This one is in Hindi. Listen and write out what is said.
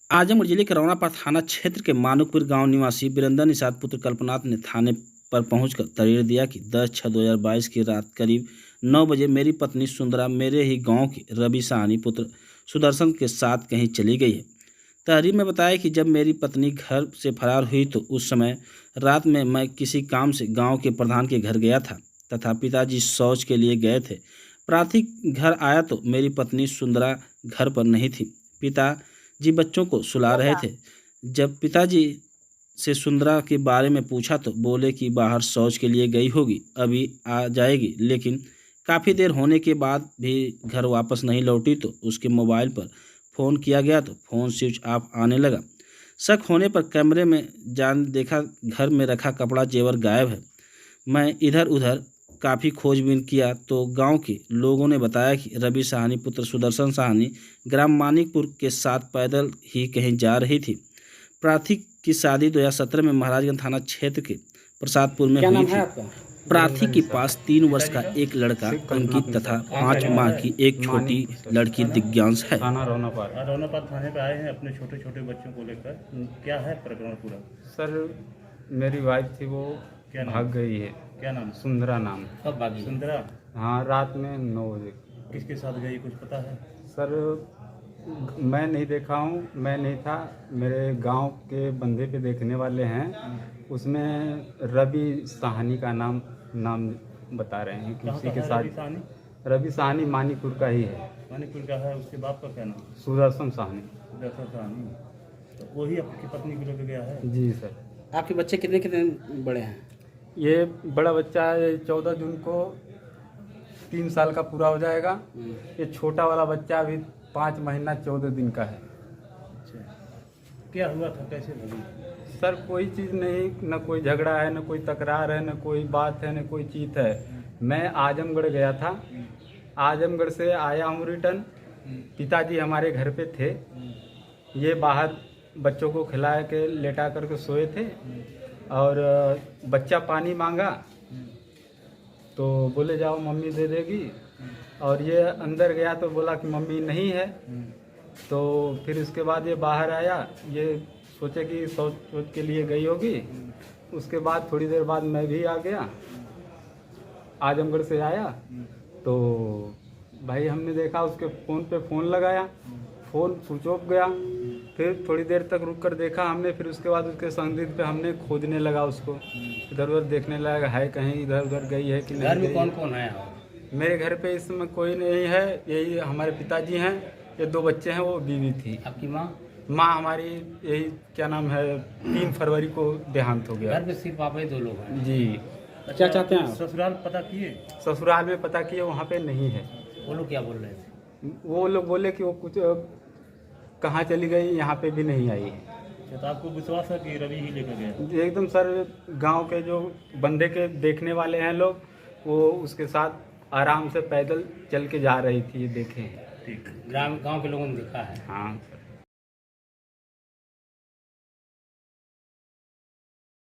आजमगढ़ जिले के रौनापार थाना क्षेत्र के मानुकपुर गांव निवासी वीरेंद्र निषाद पुत्र कल्पनाथ ने थाने पर पहुंचकर तरीर दिया कि 10/6/2022 की रात करीब 9 बजे मेरी पत्नी सुंदरा मेरे ही गांव के रवि साहनी पुत्र सुदर्शन के साथ कहीं चली गई है। तहरीर में बताया कि जब मेरी पत्नी घर से फरार हुई तो उस समय रात में मैं किसी काम से गाँव के प्रधान के घर गया था तथा पिताजी शौच के लिए गए थे। प्रातः घर आया तो मेरी पत्नी सुंदरा घर पर नहीं थी। पिताजी बच्चों को सुला रहे थे। जब पिताजी से सुंदरा के बारे में पूछा तो बोले कि बाहर शौच के लिए गई होगी, अभी आ जाएगी। लेकिन काफ़ी देर होने के बाद भी घर वापस नहीं लौटी तो उसके मोबाइल पर फ़ोन किया गया तो फ़ोन स्विच ऑफ आने लगा। शक होने पर कैमरे में जान देखा घर में रखा कपड़ा जेवर गायब है। मैं इधर उधर काफ़ी खोजबीन किया तो गांव के लोगों ने बताया कि रवि साहनी पुत्र सुदर्शन साहनी ग्राम मानिकपुर के साथ पैदल ही कहीं जा रही थी। प्रार्थी की शादी 2017 में महाराजगंज थाना क्षेत्र के प्रसादपुर में हुई थी। प्रार्थी के पास 3 वर्ष का एक लड़का अंकित तथा 5 माह की एक छोटी लड़की दिव्यांश है। थाना रौनापार थाने पे आए हैं अपने छोटे छोटे बच्चों को लेकर। क्या है प्रकरण पूरा? सर, मेरी वाइफ थी, वो क्या नाम? भाग गई है। क्या नाम? सुंदरा नाम। कब भागी? सुंदरा। हाँ, रात में 9 बजे। किसके साथ गई कुछ पता है? सर, मैं नहीं देखा हूँ, मैं नहीं था, मेरे गांव के बंदे पे देखने वाले हैं। उसमें रवि साहनी का नाम बता रहे हैं कि उसी के साथ। रवि साहनी मानीपुर का ही है। मानीपुर का है। उसके बाप का क्या नाम? सुदर्शन साहनी। सुदर्शन साहनी। तो वही आपकी पत्नी को लेकर गया है? जी सर। आपके बच्चे कितने कितने बड़े हैं? ये बड़ा बच्चा है, 14 जून को 3 साल का पूरा हो जाएगा। ये छोटा वाला बच्चा अभी 5 महीना 14 दिन का है। अच्छा, क्या हुआ था? कैसे लगी? सर, कोई चीज़ नहीं, न कोई झगड़ा है, न कोई तकरार है, न कोई बात है, न कोई चीत है। मैं आजमगढ़ गया था, आजमगढ़ से आया हूँ रिटर्न। पिताजी हमारे घर पे थे। ये बाहर बच्चों को खिला के लेटा करके सोए थे और बच्चा पानी मांगा तो बोले जाओ मम्मी दे देगी। और ये अंदर गया तो बोला कि मम्मी नहीं है। तो फिर उसके बाद ये बाहर आया, ये सोचे कि शौच के लिए गई होगी। उसके बाद थोड़ी देर बाद मैं भी आ गया, आजमगढ़ से आया तो भाई हमने देखा उसके फ़ोन पे फ़ोन लगाया, फ़ोन स्विच ऑफ गया। फिर थोड़ी देर तक रुक कर देखा हमने, फिर उसके बाद उसके संदिग्ध पे हमने खोजने लगा, उसको इधर उधर देखने लगा है कहीं इधर उधर गई है कि नहीं। घर में कौन कौन है? मेरे घर पे इस समय कोई नहीं है, यही हमारे पिताजी हैं, ये 2 बच्चे हैं, वो बीवी थी। आपकी माँ? माँ हमारी यही क्या नाम है 3 फरवरी को देहांत हो गया। घर पे सिर्फ आप ही 2 लोग हैं? जी। क्या चाहते हैं आप? ससुराल पता किए? ससुराल में पता किए, वहाँ पे नहीं है। वो लोग क्या बोल रहे थे? वो लोग बोले कि वो कुछ कहाँ चली गई, यहाँ पे भी नहीं आई है। अच्छा, तो आपको विश्वास है कि रवि ही लेकर गया? एकदम सर, गांव के जो बंदे के देखने वाले हैं लोग, वो उसके साथ आराम से पैदल चल के जा रही थी, देखे हैं। ठीक। गांव के लोगों ने देखा है? हाँ सर।